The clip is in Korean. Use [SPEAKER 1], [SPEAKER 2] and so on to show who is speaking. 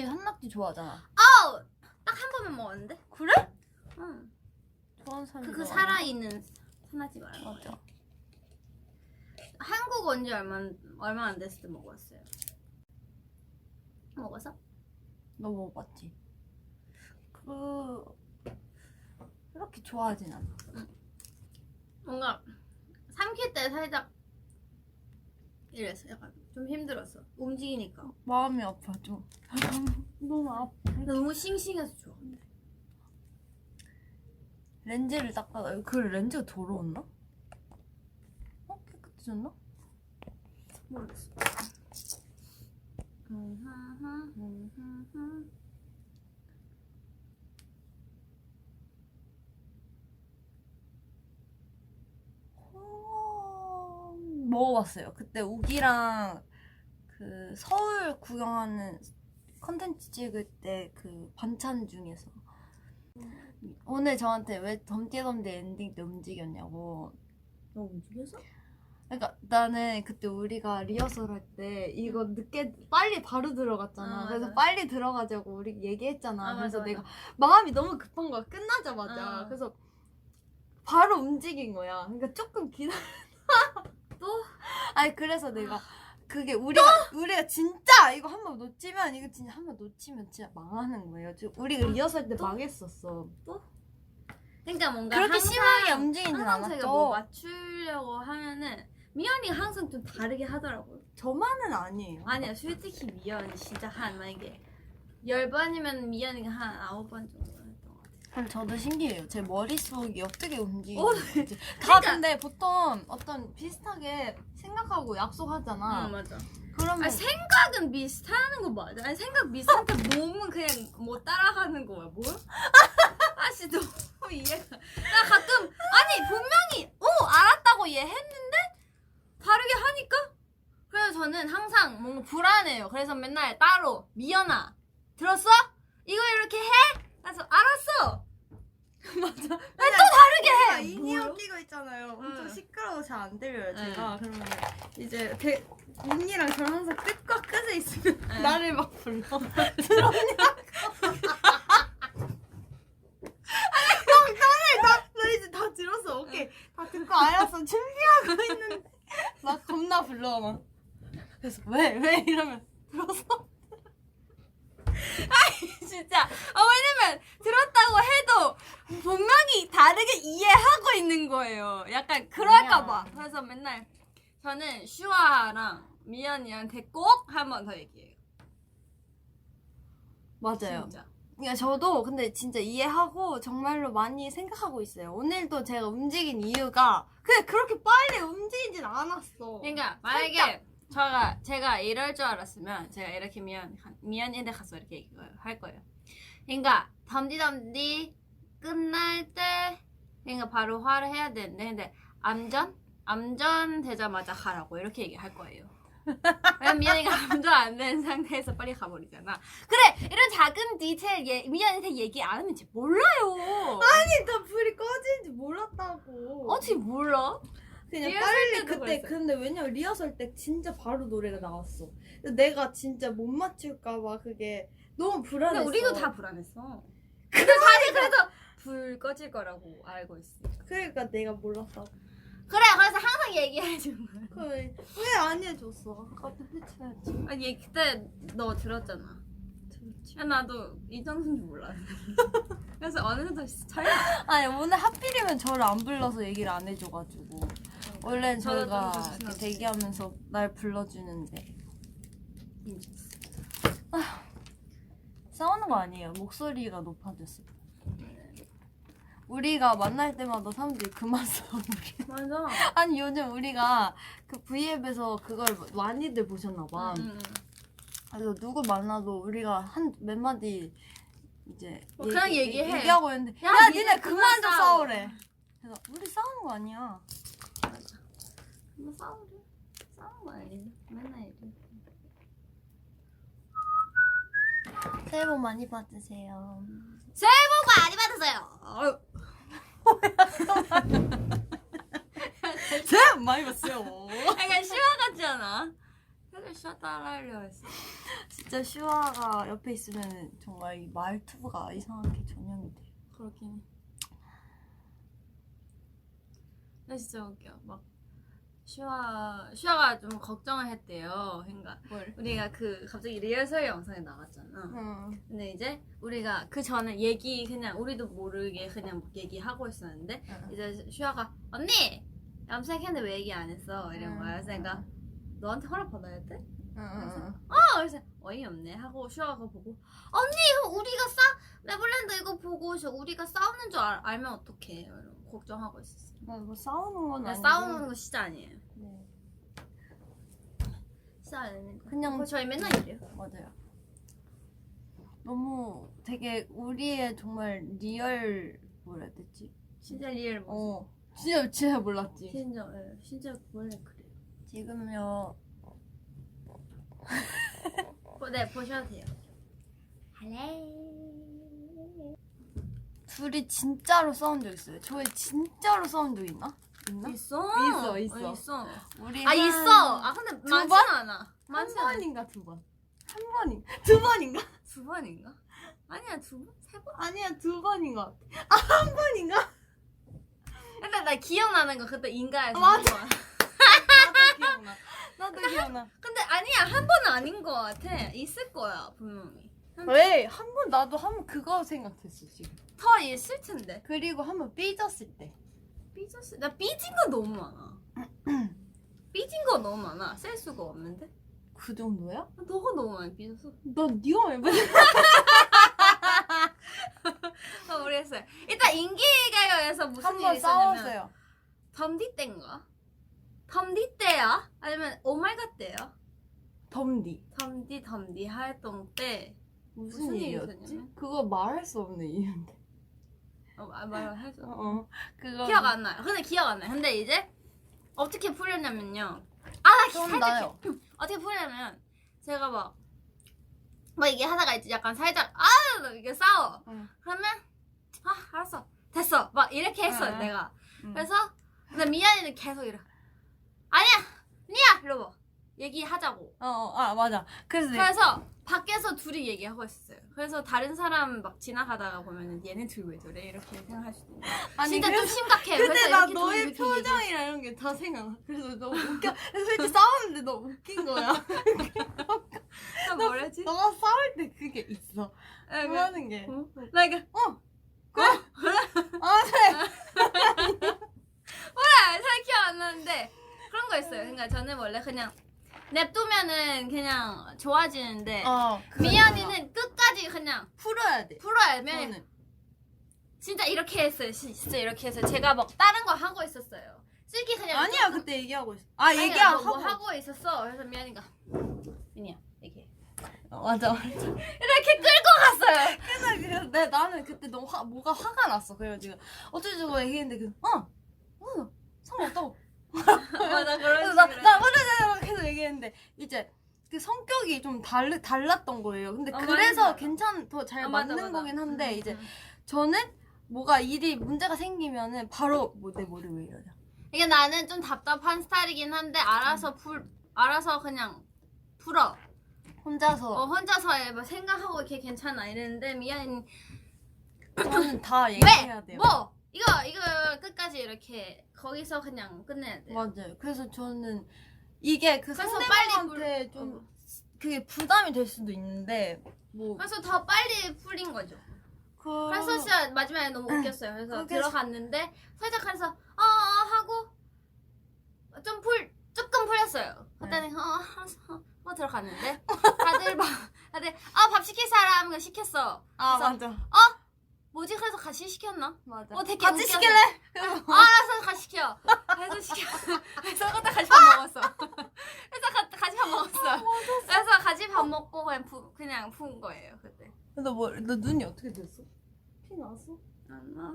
[SPEAKER 1] 산낙지 좋아하잖아.
[SPEAKER 2] 아우! 딱 한 번만 먹었는데?
[SPEAKER 1] 그래?
[SPEAKER 2] 응.
[SPEAKER 1] 좋아하는 사람이
[SPEAKER 2] 그 살아있는 산낙지 말하는 거야.
[SPEAKER 1] 맞아.
[SPEAKER 2] 한국 온 지 얼마 안 됐을 때 먹었어요. 먹었어?
[SPEAKER 1] 너 먹어봤지? 그렇게 좋아하진 않아.
[SPEAKER 2] 뭔가 삼킬 때 살짝 이랬어. 약간 좀 힘들었어. 움직이니까.
[SPEAKER 1] 마음이 아파 좀. 너무 아파.
[SPEAKER 2] 너무 싱싱해서 좋아.
[SPEAKER 1] 렌즈를 닦다가 그 렌즈가 더러웠나? 깨끗해졌나?
[SPEAKER 2] 모르겠어.
[SPEAKER 1] 먹어봤어요. 그때 우기랑 그 서울 구경하는 컨텐츠 찍을 때 그 반찬 중에서 오늘 저한테 왜 덤디덤디 엔딩 때 움직였냐고.
[SPEAKER 2] 너 움직였어?
[SPEAKER 1] 그러니까 나는 그때 우리가 리허설 할 때 이거 늦게 빨리 바로 들어갔잖아. 그래서
[SPEAKER 2] 맞아.
[SPEAKER 1] 빨리 들어가자고 우리 얘기했잖아.
[SPEAKER 2] 맞아,
[SPEAKER 1] 그래서
[SPEAKER 2] 맞아.
[SPEAKER 1] 내가 마음이 너무 급한 거야. 끝나자마자. 그래서 바로 움직인 거야. 그러니까 조금 기다려.
[SPEAKER 2] 또?
[SPEAKER 1] 아니 그래서 내가 그게 우리가 진짜 이거 한 번 놓치면 이거 진짜 한 번 놓치면 진짜 망하는 거예요. 우리가 리허설 때 망했었어.
[SPEAKER 2] 그러니까 뭔가
[SPEAKER 1] 그렇게
[SPEAKER 2] 항상,
[SPEAKER 1] 심하게 움직이진
[SPEAKER 2] 항상 제가
[SPEAKER 1] 않았죠.
[SPEAKER 2] 뭐 맞추려고 하면은 미연이가 항상 좀 다르게 하더라고요.
[SPEAKER 1] 저만은 아니에요.
[SPEAKER 2] 아니야, 솔직히 미연이 진짜 한 만약에 10번이면 미연이가 한 9번 정도 했던 것 같아요.
[SPEAKER 1] 그럼 저도 신기해요. 제 머릿속이 어떻게 움직이는지.
[SPEAKER 2] 그러니까.
[SPEAKER 1] 다 근데 보통 어떤 비슷하게 생각하고 약속하잖아.
[SPEAKER 2] 응, 맞아.
[SPEAKER 1] 그러면
[SPEAKER 2] 아니, 생각은 비슷하는 거 맞아. 아니, 생각 비슷한데 몸은 그냥 뭐 따라가는 거야, 뭘? 아씨, 너무 이해가. 나 가끔, 아니, 분명히, 알았다고 얘했는데? 다르게 하니까? 그래서 저는 항상 뭔가 불안해요. 그래서 맨날 따로, 미연아, 들었어? 이거 이렇게 해? 그래서 알았어! 맞아. 왜 또 다르게 해?
[SPEAKER 1] 인이어 끼고 있잖아요. 엄청
[SPEAKER 2] 응.
[SPEAKER 1] 시끄러워 잘 안 들려요 제가.
[SPEAKER 2] 응.
[SPEAKER 1] 그러면 이제 언니랑 저랑 항상 끝과 끝에 있으면
[SPEAKER 2] 응.
[SPEAKER 1] 나를 막 불러. 들었냐? 나 이제 다 들었어. 오케이. 다 듣고 알았어. 준비하고 있는데 막 겁나 불러 막. 그래서 왜 이러면 들었어?
[SPEAKER 2] 진짜. 왜냐면 들었다고 해도 분명히 다르게 이해하고 있는 거예요. 약간 그럴까봐. 그래서 맨날 저는 슈아랑 미연이한테 꼭 한 번 더 얘기해요.
[SPEAKER 1] 맞아요.
[SPEAKER 2] 진짜.
[SPEAKER 1] 그러니까 저도 근데 진짜 이해하고 정말로 많이 생각하고 있어요. 오늘도 제가 움직인 이유가 그냥 그렇게 빨리 움직이진 않았어.
[SPEAKER 2] 그러니까 만약에 제가 이럴 줄 알았으면 제가 이렇게 미연이한테 가서 이렇게 할 거예요. 그러니까 덤디덤디 끝날 때 그러니까 바로 화를 해야 되는데 근데 암전 되자마자 하라고 이렇게 얘기할 거예요. 왜냐면 미연이가 암전 안 된 상태에서 빨리 가버리잖아. 그래 이런 작은 디테일 미연이한테 얘기 안 하면 쟤 몰라요.
[SPEAKER 1] 아니 나 불이 꺼지는지 몰랐다고.
[SPEAKER 2] 어찌 몰라?
[SPEAKER 1] 그냥
[SPEAKER 2] 리허설
[SPEAKER 1] 빨리
[SPEAKER 2] 때도
[SPEAKER 1] 그때
[SPEAKER 2] 그랬어요.
[SPEAKER 1] 근데 왜냐면 리허설 때 진짜 바로 노래가 나왔어. 근데 내가 진짜 못 맞출까봐 그게 너무 불안했어.
[SPEAKER 2] 근데 우리도 다 불안했어. 근데 사실 그래서 불 꺼질 거라고 알고 있어.
[SPEAKER 1] 그러니까 내가 몰랐다고.
[SPEAKER 2] 그래 그래서 항상 얘기해준 거야.
[SPEAKER 1] 왜 안 해줬어? 아까 해줘야지.
[SPEAKER 2] 아니 그때 너 들었잖아.
[SPEAKER 1] 들었지.
[SPEAKER 2] 야, 나도 이정수인 줄 몰랐는데. 그래서 어느 정도 잘.
[SPEAKER 1] 아니 오늘 하필이면 저를 안 불러서 얘기를 안 해줘가지고 원래는
[SPEAKER 2] 저도
[SPEAKER 1] 저희가
[SPEAKER 2] 좀
[SPEAKER 1] 이렇게
[SPEAKER 2] 조심하지.
[SPEAKER 1] 대기하면서 날 불러주는데 싸우는 거 아니에요. 목소리가 높아졌어. 우리가 만날 때마다 사람들이 그만 싸우는 게.
[SPEAKER 2] 맞아.
[SPEAKER 1] 아니 요즘 우리가 그 V앱에서 그걸 많이들 보셨나봐. 그래서 누구 만나도 우리가 한 몇 마디 이제
[SPEAKER 2] 그냥 얘기해.
[SPEAKER 1] 얘기하고 있는데
[SPEAKER 2] 야,
[SPEAKER 1] 야
[SPEAKER 2] 니네
[SPEAKER 1] 니네 그만 좀
[SPEAKER 2] 그만
[SPEAKER 1] 싸우래. 그래서 우리 싸우는 거 아니야.
[SPEAKER 2] 맞아. 뭐 싸우래? 싸우는 거 아니지. 맨날 이래.
[SPEAKER 1] 새해 복 많이 받으세요.
[SPEAKER 2] 새해 복 많이 받으세요.
[SPEAKER 1] 새해 복 많이 받으세요.
[SPEAKER 2] 약간 시화 같지 않아? 슈아 따라하려 했어.
[SPEAKER 1] 진짜 슈아가 옆에 있으면 정말 이 말투가 이상하게 전염이 돼.
[SPEAKER 2] 그렇긴 해. 나 진짜 웃겨. 막 슈아가 좀 걱정을 했대요. 그러니까
[SPEAKER 1] 뭘?
[SPEAKER 2] 우리가 그 갑자기 리허설 영상에 나갔잖아.
[SPEAKER 1] 응.
[SPEAKER 2] 근데 이제 우리가 그 전에 그냥 우리도 모르게 그냥 얘기하고 있었는데
[SPEAKER 1] 응.
[SPEAKER 2] 이제 슈아가 언니 염색했는데 왜 얘기 안 했어? 이런 거야. 그래서 내가 너한테 허락 받아야 돼?
[SPEAKER 1] 응.
[SPEAKER 2] 그래서 어이없네 하고 슈아가 그거 보고 언니 그럼 우리가 네버랜드 이거 보고 우리가 싸우는 줄 알면 어떡해? 이러고 걱정하고 있었어.
[SPEAKER 1] 나 이거 싸우는 건 아니고.
[SPEAKER 2] 싸우는 거 진짜 아니에요.
[SPEAKER 1] 네.
[SPEAKER 2] 진짜 아니에요.
[SPEAKER 1] 그냥
[SPEAKER 2] 그거 저희 맨날 이래요.
[SPEAKER 1] 맞아요. 너무 되게 우리의 정말 리얼 뭐라 해야 되지?
[SPEAKER 2] 진짜 리얼 모습.
[SPEAKER 1] 진짜 몰랐지.
[SPEAKER 2] 진짜 원래 그래요.
[SPEAKER 1] 지금요.
[SPEAKER 2] 네 보셔도 돼요. 할래.
[SPEAKER 1] 둘이 진짜로 싸운 적 있어요. 저희 진짜로 싸운 적 있나?
[SPEAKER 2] 있어.
[SPEAKER 1] 있어. 우리
[SPEAKER 2] 있어. 근데
[SPEAKER 1] 두
[SPEAKER 2] 많진
[SPEAKER 1] 번?
[SPEAKER 2] 않아.
[SPEAKER 1] 한
[SPEAKER 2] 많진 않아.
[SPEAKER 1] 번인가 두 번. 한 번인가? 두 번인가?
[SPEAKER 2] 두 번인가? 아니야 두 번? 세 번?
[SPEAKER 1] 아니야 두 번인 것 같아. 한 번인가?
[SPEAKER 2] 근데 나 기억나는 거 그때 인가에서
[SPEAKER 1] 맞아.
[SPEAKER 2] 한 번.
[SPEAKER 1] 나도 기억나. 나도 기억나.
[SPEAKER 2] 근데 아니야 한 번은 아닌 거 같아. 있을 거야 분명히.
[SPEAKER 1] 왜? 한 번 나도 한 번 그거 생각했어 지금.
[SPEAKER 2] 더 있을 텐데.
[SPEAKER 1] 그리고 한 번 삐졌을 때.
[SPEAKER 2] 나 삐진 거 너무 많아. 삐진 거 너무 많아. 셀 수가 없는데.
[SPEAKER 1] 그 정도야?
[SPEAKER 2] 너가 너무 많이 삐졌어.
[SPEAKER 1] 넌 네가 왜 삐졌어?
[SPEAKER 2] 모르겠어요. 일단 인기가요에서 무슨
[SPEAKER 1] 한
[SPEAKER 2] 일이
[SPEAKER 1] 번
[SPEAKER 2] 있었냐면
[SPEAKER 1] 싸웠어요.
[SPEAKER 2] 덤디 때인가? 덤디 때야? 아니면 오마이갓 때야?
[SPEAKER 1] 덤디.
[SPEAKER 2] 덤디 활동 때
[SPEAKER 1] 무슨 일이었지?
[SPEAKER 2] 있었냐면?
[SPEAKER 1] 그거 말할 수 없는 일인데.
[SPEAKER 2] 말해줘.
[SPEAKER 1] 그거
[SPEAKER 2] 기억 안 나요. 근데 기억 안 나요. 근데 이제 어떻게 풀렸냐면요. 나
[SPEAKER 1] 좀
[SPEAKER 2] 살짝
[SPEAKER 1] 나요.
[SPEAKER 2] 어떻게 풀렸냐면 제가 막 이게 하다가 이제 약간 살짝 이게 싸워.
[SPEAKER 1] 응.
[SPEAKER 2] 그러면 알았어 됐어 막 이렇게 했어
[SPEAKER 1] 응.
[SPEAKER 2] 내가.
[SPEAKER 1] 응.
[SPEAKER 2] 그래서 근데 미안이는 계속 아니야 이러고 얘기하자고.
[SPEAKER 1] 맞아.
[SPEAKER 2] 그래서 밖에서 둘이 얘기하고 있었어요. 그래서 다른 사람 막 지나가다가 보면은 얘네 둘 왜 저래 이렇게 생각할 수도 있고. 진짜 좀 심각해.
[SPEAKER 1] 그때
[SPEAKER 2] 그래서
[SPEAKER 1] 나
[SPEAKER 2] 이렇게
[SPEAKER 1] 너의
[SPEAKER 2] 둘이 이렇게
[SPEAKER 1] 표정이랑 이런 게 다 생각나. 그래서 너무 웃겨. 솔직히 싸우는데 너무 웃긴 거야.
[SPEAKER 2] 나 뭐랬지?
[SPEAKER 1] 너가 싸울 때 그게 있어.
[SPEAKER 2] 그
[SPEAKER 1] 뭐 하는 게.
[SPEAKER 2] 나 이게 잘 기억 안 나는데 그런 거 있어요. 그러니까 저는 원래 그냥 냅두면은 그냥 좋아지는데 미연이는 끝까지 그냥
[SPEAKER 1] 풀어야 돼.
[SPEAKER 2] 풀어야 돼.
[SPEAKER 1] 저는.
[SPEAKER 2] 진짜 이렇게 했어요. 진짜 이렇게 해서 제가 막 다른 거 하고 있었어요. 슬기 그냥
[SPEAKER 1] 아니야 그때 얘기하고 있어.
[SPEAKER 2] 얘기하고 뭐 하고 있었어. 그래서 미연이가 민이야 얘기해.
[SPEAKER 1] 맞아.
[SPEAKER 2] 이렇게 끌고 갔어요.
[SPEAKER 1] 그래서 나는 그때 너무 뭐가 화가 났어. 그래가지고 어쩌고 얘기했는데 상관없다고.
[SPEAKER 2] 맞아
[SPEAKER 1] 그래서 나 계속 얘기했는데 이제 그 성격이 좀 달랐던 거예요. 근데 그래서
[SPEAKER 2] 맞아.
[SPEAKER 1] 더 잘
[SPEAKER 2] 맞아,
[SPEAKER 1] 맞는
[SPEAKER 2] 맞아.
[SPEAKER 1] 거긴 한데 이제 저는 뭐가 일이 문제가 생기면은 바로 내 머리 왜 이러냐.
[SPEAKER 2] 이게 나는 좀 답답한 스타일이긴 한데 알아서 그냥 풀어.
[SPEAKER 1] 혼자서
[SPEAKER 2] 혼자서 막 생각하고 이렇게 괜찮아 이랬는데 미연이는
[SPEAKER 1] 저는 다 얘기해야 돼요.
[SPEAKER 2] 이거 끝까지 이렇게 거기서 그냥 끝내야 돼요.
[SPEAKER 1] 맞아요. 그래서 저는 이게 그
[SPEAKER 2] 그래서
[SPEAKER 1] 상대방한테 좀 그게 부담이 될 수도 있는데
[SPEAKER 2] 그래서 더 빨리 풀린 거죠. 그래서 진짜 마지막에 너무 웃겼어요. 그래서 들어갔는데 살짝 해서 하고 조금 풀렸어요. 그때는 알았어 들어갔는데 다들 밥 시킬 사람 시켰어.
[SPEAKER 1] 맞아.
[SPEAKER 2] 뭐지? 그래서 같이 시켰나?
[SPEAKER 1] 맞아.
[SPEAKER 2] 되게
[SPEAKER 1] 같이
[SPEAKER 2] 웃겼어.
[SPEAKER 1] 시킬래?
[SPEAKER 2] 알았어 같이 시켜. 그래서 그래서 그때 같이 밥 먹었어. 그래서 같이 밥 먹었어. 그래서 같이 밥 먹고 그냥 푼 거예요 그때.
[SPEAKER 1] 너 눈이 어떻게 됐어? 피 났어?
[SPEAKER 2] 안 나.